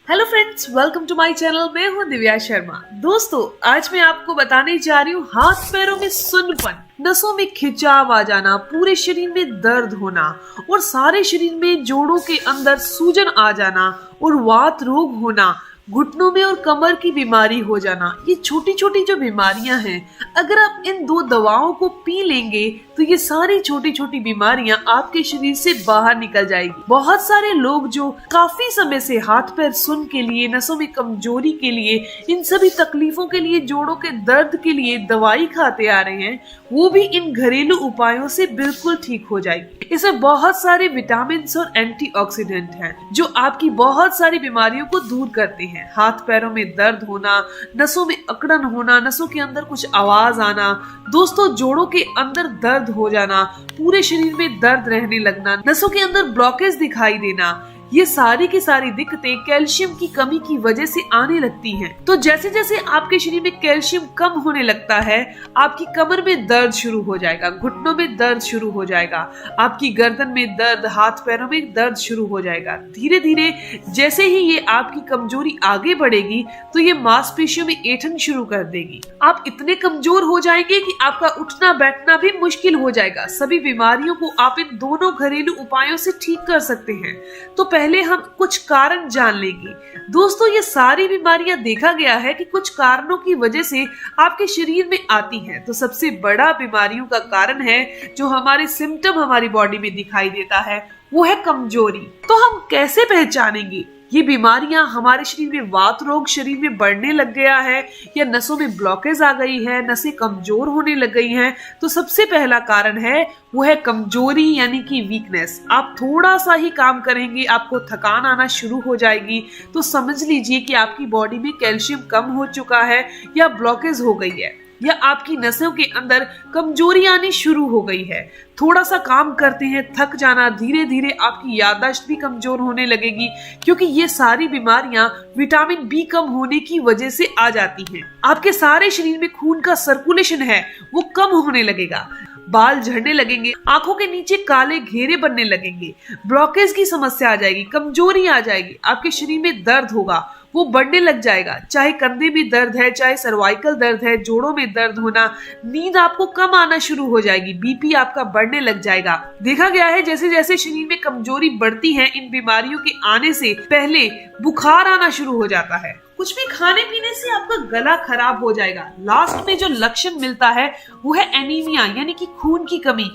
Hello friends, welcome to my channel. मैं हूं दिव्या शर्मा। दोस्तों, आज मैं आपको बताने जा रही हूँ हाथ पैरों में सुन्नपन, नसों में खिंचाव आ जाना, पूरे शरीर में दर्द होना और सारे शरीर में जोड़ों के अंदर सूजन आ जाना और वात रोग होना, घुटनों में और कमर की बीमारी हो जाना। ये छोटी छोटी जो बीमारियां हैं, अगर आप इन दो दवाओं को पी लेंगे तो ये सारी छोटी छोटी बीमारियां आपके शरीर से बाहर निकल जाएगी। बहुत सारे लोग जो काफी समय से हाथ पैर सुन के लिए, नसों में कमजोरी के लिए, इन सभी तकलीफों के लिए, जोड़ों के दर्द के लिए दवाई खाते आ रहे हैं, वो भी इन घरेलू उपायों से बिल्कुल ठीक हो जाएगी। इसमें बहुत सारे विटामिन और एंटीऑक्सीडेंट हैं जो आपकी बहुत सारी बीमारियों को दूर करते हैं। हाथ पैरों में दर्द होना, नसों में अकड़न होना, नसों के अंदर कुछ आवाज आना, दोस्तों जोड़ों के अंदर दर्द हो जाना, पूरे शरीर में दर्द रहने लगना, नसों के अंदर ब्लॉकेज दिखाई देना, ये सारी की सारी दिक्कतें कैल्शियम की कमी की वजह से आने लगती हैं। तो जैसे जैसे आपके शरीर में कैल्शियम कम होने लगता है, आपकी कमर में दर्द शुरू हो जाएगा, घुटनों में दर्द शुरू हो जाएगा, आपकी गर्दन में दर्द, हाथ पैरों में दर्द शुरू हो जाएगा। धीरे धीरे जैसे ही ये आपकी कमजोरी आगे बढ़ेगी तो ये मांसपेशियों में ऐंठन शुरू कर देगी। आप इतने कमजोर हो जाएंगे कि आपका उठना बैठना भी मुश्किल हो जाएगा। सभी बीमारियों को आप इन दोनों घरेलू उपायों से ठीक कर सकते हैं। तो पहले हम कुछ कारण जान लेंगे। दोस्तों, ये सारी बीमारियां देखा गया है कि कुछ कारणों की वजह से आपके शरीर में आती हैं। तो सबसे बड़ा बीमारियों का कारण है जो हमारे सिम्टम हमारी बॉडी में दिखाई देता है, वो है कमजोरी। तो हम कैसे पहचानेंगे ये बीमारियां? हमारे शरीर में वात रोग शरीर में बढ़ने लग गया है या नसों में ब्लॉकेज आ गई है, नसें कमजोर होने लग गई हैं, तो सबसे पहला कारण है वो है कमजोरी यानी कि वीकनेस। आप थोड़ा सा ही काम करेंगे, आपको थकान आना शुरू हो जाएगी, तो समझ लीजिए कि आपकी बॉडी में कैल्शियम कम हो चुका है या ब्लॉकेज हो गई है या आपकी नसों के अंदर कमजोरी आनी शुरू हो गई है। थोड़ा सा काम करते हैं, थक जाना, धीरे धीरे आपकी याददाश्त भी कमजोर होने लगेगी, क्योंकि ये सारी बीमारियां विटामिन बी कम होने की वजह से आ जाती हैं। आपके सारे शरीर में खून का सर्कुलेशन है वो कम होने लगेगा, बाल झड़ने लगेंगे, आंखों के नीचे काले घेरे बनने लगेंगे, ब्लॉकेज की समस्या आ जाएगी, कमजोरी आ जाएगी, आपके शरीर में दर्द होगा वो बढ़ने लग जाएगा। चाहे कंधे में दर्द है, चाहे सर्वाइकल दर्द है, जोड़ों में दर्द होना, नींद आपको कम आना शुरू हो जाएगी, बीपी आपका बढ़ने लग जाएगा। देखा गया है जैसे जैसे शरीर में कमजोरी बढ़ती है, इन बीमारियों के आने से पहले बुखार आना शुरू हो जाता है। कुछ भी खाने पीने से आपका गला खराब हो जाएगा। लास्ट में जो लक्षण मिलता है वो है एनीमिया यानी कि खून की कमी।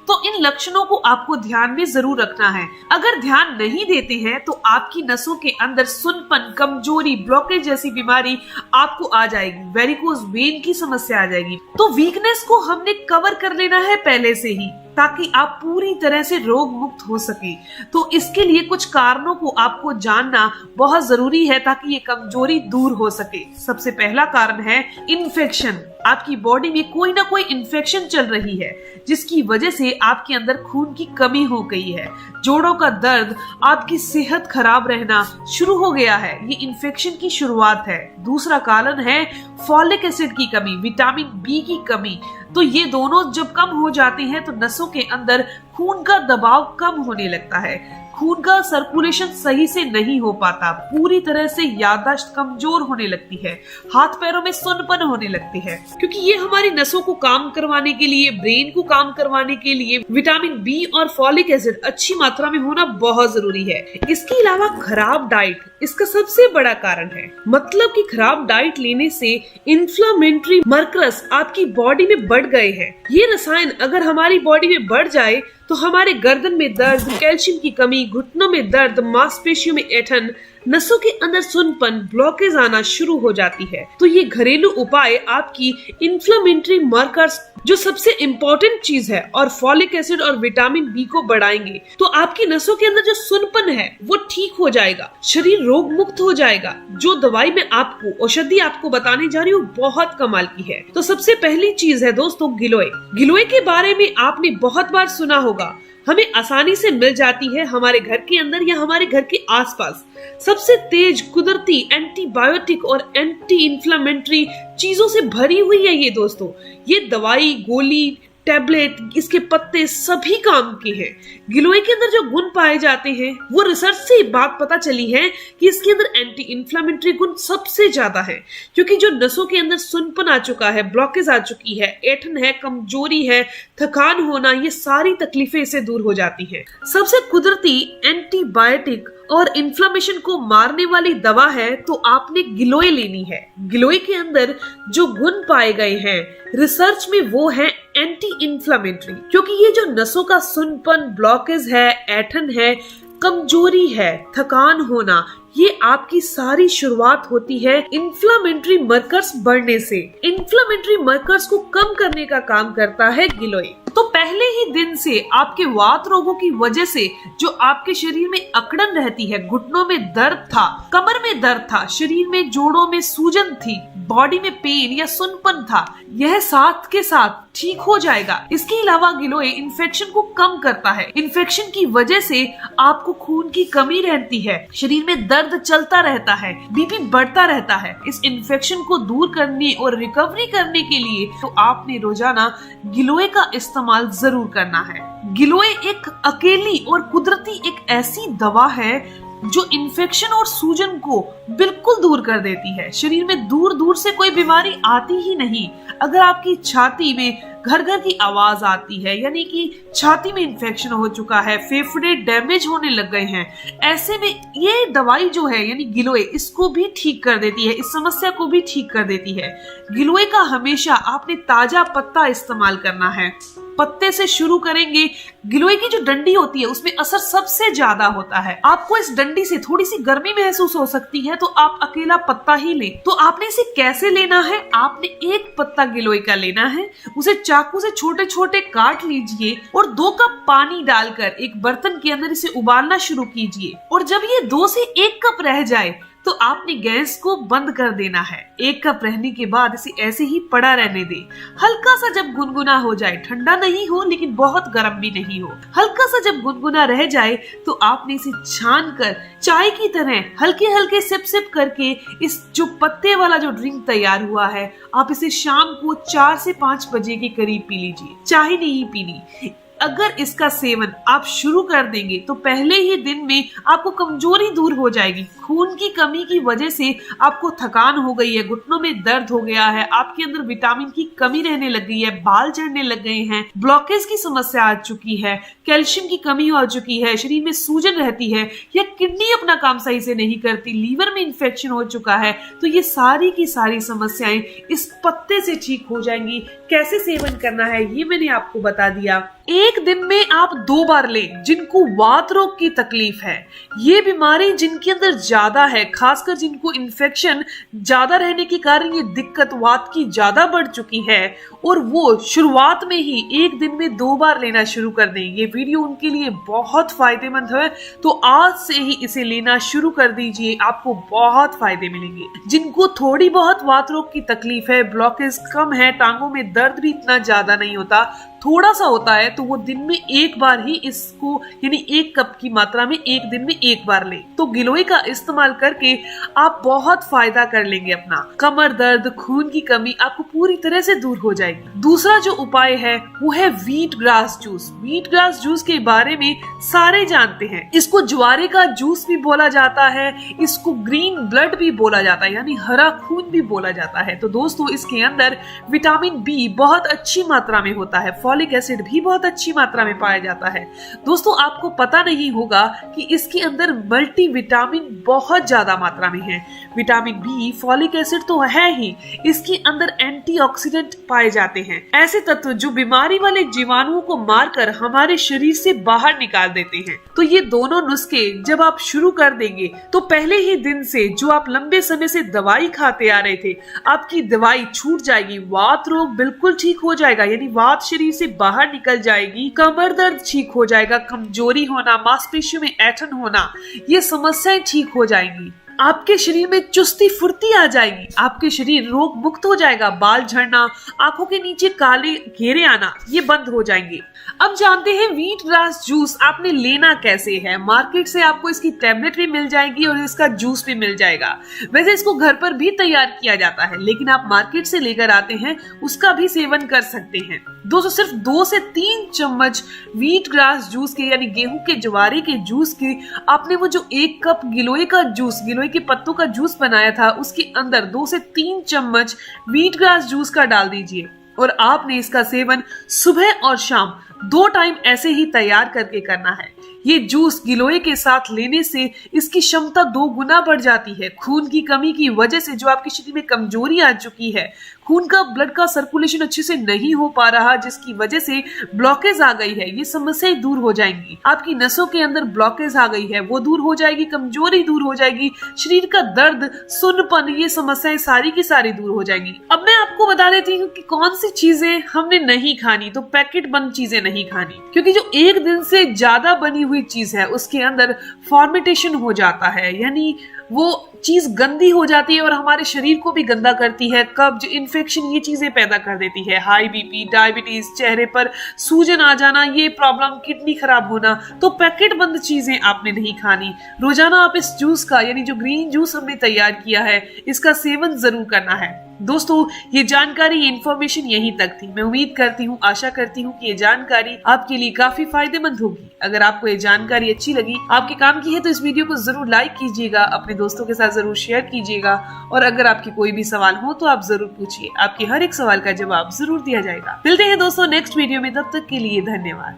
तो इन लक्षणों को आपको ध्यान में जरूर रखना है। अगर ध्यान नहीं देते हैं तो आपकी नसों के अंदर सुन्नपन, कमजोरी, ब्लॉकेज जैसी बीमारी आपको आ जाएगी, वेरिकोज वेन की समस्या आ जाएगी। तो वीकनेस को हमने कवर कर लेना है पहले से ही, ताकि आप पूरी तरह से रोग मुक्त हो सके। तो इसके लिए कुछ कारणों को आपको जानना बहुत जरूरी है ताकि ये कमजोरी दूर हो सके। सबसे पहला कारण है इन्फेक्शन। आपकी बॉडी में कोई ना कोई इन्फेक्शन चल रही है जिसकी वजह से आपके अंदर खून की कमी हो गई है, जोड़ों का दर्द, आपकी सेहत खराब रहना शुरू हो गया है, ये इन्फेक्शन की शुरुआत है। दूसरा कारण है फॉलिक एसिड की कमी, विटामिन बी की कमी। तो ये दोनों जब कम हो जाते हैं तो नसों के अंदर खून का दबाव कम होने लगता है, खून का सर्कुलेशन सही से नहीं हो पाता, पूरी तरह से याददाश्त कमजोर होने लगती है, हाथ पैरों में सुन्नपन होने लगती है, क्योंकि ये हमारी नसों को काम करवाने के लिए, ब्रेन को काम करवाने के लिए विटामिन बी और फॉलिक एसिड अच्छी मात्रा में होना बहुत जरूरी है। इसके अलावा खराब डाइट इसका सबसे बड़ा कारण है। मतलब कि खराब डाइट लेने से इन्फ्लेमेटरी मर्करस आपकी बॉडी में बढ़ गए हैं। ये रसायन अगर हमारी बॉडी में बढ़ जाए तो हमारे गर्दन में दर्द, कैल्शियम की कमी, घुटनों में दर्द, मांसपेशियों में ऐंठन, नसों के अंदर सुन्नपन, ब्लॉकेज आना शुरू हो जाती है। तो ये घरेलू उपाय आपकी इन्फ्लेमेटरी मार्कर्स, जो सबसे इम्पोर्टेंट चीज है, और फॉलिक एसिड और विटामिन बी को बढ़ाएंगे। तो आपकी नसों के अंदर जो सुन्नपन है वो ठीक हो जाएगा, शरीर रोग मुक्त हो जाएगा। जो दवाई मैं आपको, औषधि आपको बताने जा रही हूँ, बहुत कमाल की है। तो सबसे पहली चीज है दोस्तों गिलोय। गिलोय के बारे में आपने बहुत बार सुना होगा, हमें आसानी से मिल जाती है हमारे घर के अंदर या हमारे घर के आसपास। सबसे तेज कुदरती एंटीबायोटिक और एंटी इन्फ्लेमेटरी चीजों से भरी हुई है ये दोस्तों। ये दवाई, गोली टैबलेट, इसके पत्ते सभी काम के हैं। गिलोय के अंदर जो गुण पाए जाते हैं वो रिसर्च से बात पता चली है कि इसके अंदर एंटी इंफ्लेमेटरी गुण सबसे ज्यादा है, क्योंकि जो नसों के अंदर सुनपन आ चुका है, ब्लॉकेज आ चुकी है, ऐंठन है, कमजोरी है, थकान होना, ये सारी तकलीफें इससे दूर हो जाती है। सबसे कुदरती एंटीबायोटिक और इन्फ्लेमेशन को मारने वाली दवा है तो आपने गिलोय लेनी है। गिलोय के अंदर जो गुण पाए गए हैं रिसर्च में वो है एंटी इंफ्लेमेटरी, क्योंकि ये जो नसों का सुनपन, ब्लॉकेज है, ऐंठन है, कमजोरी है, थकान होना, ये आपकी सारी शुरुआत होती है इन्फ्लेमेटरी मार्कर्स बढ़ने से। इन्फ्लेमेटरी मार्कर्स को कम करने का काम करता है गिलोय। तो पहले ही दिन से आपके वात रोगों की वजह से जो आपके शरीर में अकड़न रहती है, घुटनों में दर्द था, कमर में दर्द था, शरीर में जोड़ों में सूजन थी, बॉडी में पेन या सुनपन था, यह साथ के साथ ठीक हो जाएगा। इसके अलावा गिलोय इन्फेक्शन को कम करता है। इन्फेक्शन की वजह से आपको खून की कमी रहती है, शरीर में दर्द चलता रहता है, बीपी बढ़ता रहता है। इस इन्फेक्शन को दूर करने और रिकवरी करने के लिए तो आपने रोजाना गिलोय का इस्तेमाल जरूर करना है। गिलोय एक अकेली और कुदरती एक ऐसी दवा है जो इन्फेक्शन और सूजन को बिल्कुल दूर कर देती है। शरीर में दूर दूर से कोई बीमारी आती ही नहीं। अगर आपकी छाती में घर घर की आवाज आती है, यानी कि छाती में इन्फेक्शन हो चुका है, फेफड़े डैमेज होने लग गए हैं, ऐसे में ये दवाई जो है यानी गिलोय इसको भी ठीक कर देती है, इस समस्या को भी ठीक कर देती है। गिलोय का हमेशा आपने ताजा पत्ता इस्तेमाल करना है। पत्ते से शुरू करेंगे। गिलोय की जो डंडी होती है उसमें असर सबसे ज्यादा होता है। आपको इस डंडी से थोड़ी सी गर्मी महसूस हो सकती है तो आप अकेला पत्ता ही लें। तो आपने इसे कैसे लेना है? आपने एक पत्ता गिलोय का लेना है, उसे चाकू से छोटे छोटे काट लीजिए और 2 कप पानी डालकर एक बर्तन के अंदर इसे उबालना शुरू कीजिए। और जब ये 2 से 1 कप रह जाए तो आपने गैस को बंद कर देना है। 1 कप रहने के बाद इसे ऐसे ही पड़ा रहने दे। हल्का सा जब गुनगुना हो जाए, ठंडा नहीं हो लेकिन बहुत गर्म भी नहीं हो, हल्का सा जब गुनगुना रह जाए तो आपने इसे छान कर चाय की तरह हल्के हल्के सिप सिप करके इस जो पत्ते वाला जो ड्रिंक तैयार हुआ है, आप इसे शाम को 4 से 5 बजे के करीब पी लीजिए। चाय नहीं पीनी। अगर इसका सेवन आप शुरू कर देंगे तो पहले ही दिन में आपको कमजोरी दूर हो जाएगी। खून की कमी की वजह से आपको थकान हो गई है, घुटनों में दर्द हो गया है, आपके अंदर विटामिन की कमी रहने लग गई है, बाल झड़ने लग गए हैं, ब्लॉकेज की समस्या आ चुकी है, कैल्शियम की कमी हो चुकी है, शरीर में सूजन रहती है या किडनी अपना काम सही से नहीं करती, लीवर में इन्फेक्शन हो चुका है, तो ये सारी की सारी समस्याएं इस पत्ते से ठीक हो जाएंगी। कैसे सेवन करना है ये मैंने आपको बता दिया। एक दिन में आप 2 बार लें। जिनको वात रोग की तकलीफ है, ये बीमारी जिनके अंदर ज्यादा है, खासकर जिनको इन्फेक्शन ज्यादा रहने के कारण ये दिक्कत वात की ज्यादा बढ़ चुकी है और वो शुरुआत में ही एक दिन में 2 बार लेना शुरू कर दें, ये वीडियो उनके लिए बहुत फायदेमंद है। तो आज से ही इसे लेना शुरू कर दीजिए, आपको बहुत फायदे मिलेंगे। जिनको थोड़ी बहुत वात रोग की तकलीफ है, ब्लॉकेज कम है, टांगों में दर्द भी इतना ज्यादा नहीं होता, थोड़ा सा होता है, तो वो दिन में 1 बार ही इसको यानी 1 कप की मात्रा में एक दिन में 1 बार लें। तो गिलोय का इस्तेमाल करके आप बहुत फायदा कर लेंगे। अपना कमर दर्द, खून की कमी आपको पूरी तरह से दूर हो जाएगी। दूसरा जो उपाय है वो है wheat grass juice. Wheat grass juice के बारे में सारे जानते हैं। इसको ज्वारे का जूस भी बोला जाता है, इसको ग्रीन ब्लड भी बोला जाता है, यानी हरा खून भी बोला जाता है। तो दोस्तों, इसके अंदर विटामिन बी बहुत अच्छी मात्रा में होता है, फॉलिक एसिड भी बहुत अच्छी मात्रा में पाया जाता है। दोस्तों, आपको पता नहीं होगा कि इसके अंदर मल्टी विटामिन बहुत ज्यादा मात्रा में है। विटामिन बी, फॉलिक एसिड तो है ही, इसके अंदर एंटीऑक्सीडेंट पाए जाते हैं, ऐसे तत्व जो बीमारी वाले जीवाणुओं को मारकर हमारे शरीर से बाहर निकाल देते हैं। तो ये दोनों नुस्खे जब आप शुरू कर देंगे तो पहले ही दिन से जो आप लंबे समय से दवाई खाते आ रहे थे, आपकी दवाई छूट जाएगी, वात रोग बिल्कुल ठीक हो जाएगा, यानी वात शरीर से बाहर निकल जाएगी, कमर दर्द ठीक हो जाएगा, कमजोरी होना, मांसपेशियों में ऐंठन होना, ये समस्याएं ठीक हो जाएंगी। आपके शरीर में चुस्ती फुर्ती आ जाएगी, आपके शरीर रोग मुक्त हो जाएगा, बाल झड़ना, आंखों के नीचे काले घेरे आना ये बंद हो जाएंगे। अब जानते हैं व्हीट ग्रास जूस आपने लेना कैसे है। मार्केट से आपको इसकी टैबलेट भी मिल जाएगी और इसका जूस भी मिल जाएगा। वैसे इसको घर पर भी तैयार किया जाता है, लेकिन आप मार्केट से लेकर आते हैं उसका भी सेवन कर सकते हैं। दोस्तों सिर्फ 2 से 3 चम्मच व्हीट ग्रास जूस के यानी गेहूं के ज्वारे के जूस की आपने वो जो 1 कप गिलोय का जूस, गिलोय के पत्तों का जूस बनाया था उसके अंदर 2 से 3 चम्मच व्हीट ग्रास जूस का डाल दीजिए और आपने इसका सेवन सुबह और शाम 2 टाइम ऐसे ही तैयार करके करना है। ये जूस गिलोय के साथ लेने से इसकी क्षमता 2 गुना बढ़ जाती है। खून की कमी की वजह से जो आपके शरीर में कमजोरी आ चुकी है, खून का ब्लड का सर्कुलेशन अच्छे से नहीं हो पा रहा, जिसकी वजह से ब्लॉकेज आ गई है, ये समस्याएं दूर हो जाएंगी। आपकी नसों के अंदर ब्लॉकेज आ गई है, वो दूर हो जाएगी, कमजोरी दूर हो जाएगी, शरीर का दर्द, सुन्नपन, ये समस्याएं सारी की सारी दूर हो जाएंगी। अब मैं आपको बता देती हूँ कि कौन सी चीजें हमने नहीं खानी। तो पैकेट बंद चीजें नहीं खानी, क्योंकि जो 1 दिन से ज्यादा बनी हुई चीज है उसके अंदर फॉर्मेटेशन हो जाता है, यानी वो चीज गंदी हो जाती है और हमारे शरीर को भी गंदा करती है। कब्ज, इन्फेक्शन ये चीजें पैदा कर देती है। हाई बीपी, डायबिटीज, चेहरे पर सूजन आ जाना, ये प्रॉब्लम, किडनी खराब होना। तो पैकेट बंद चीजें आपने नहीं खानी। रोजाना आप इस जूस का यानी जो ग्रीन जूस हमने तैयार किया है इसका सेवन जरूर करना है। दोस्तों ये जानकारी, ये इन्फॉर्मेशन यहीं तक थी। मैं उम्मीद करती हूँ, आशा करती हूँ कि ये जानकारी आपके लिए काफी फायदेमंद होगी। अगर आपको ये जानकारी अच्छी लगी, आपके काम की है, तो इस वीडियो को जरूर लाइक कीजिएगा, अपने दोस्तों के साथ जरूर शेयर कीजिएगा और अगर आपके कोई भी सवाल हो तो आप जरूर पूछिए, आपके हर एक सवाल का जवाब जरूर दिया जाएगा। मिलते हैं दोस्तों नेक्स्ट वीडियो में, तब तक के लिए धन्यवाद।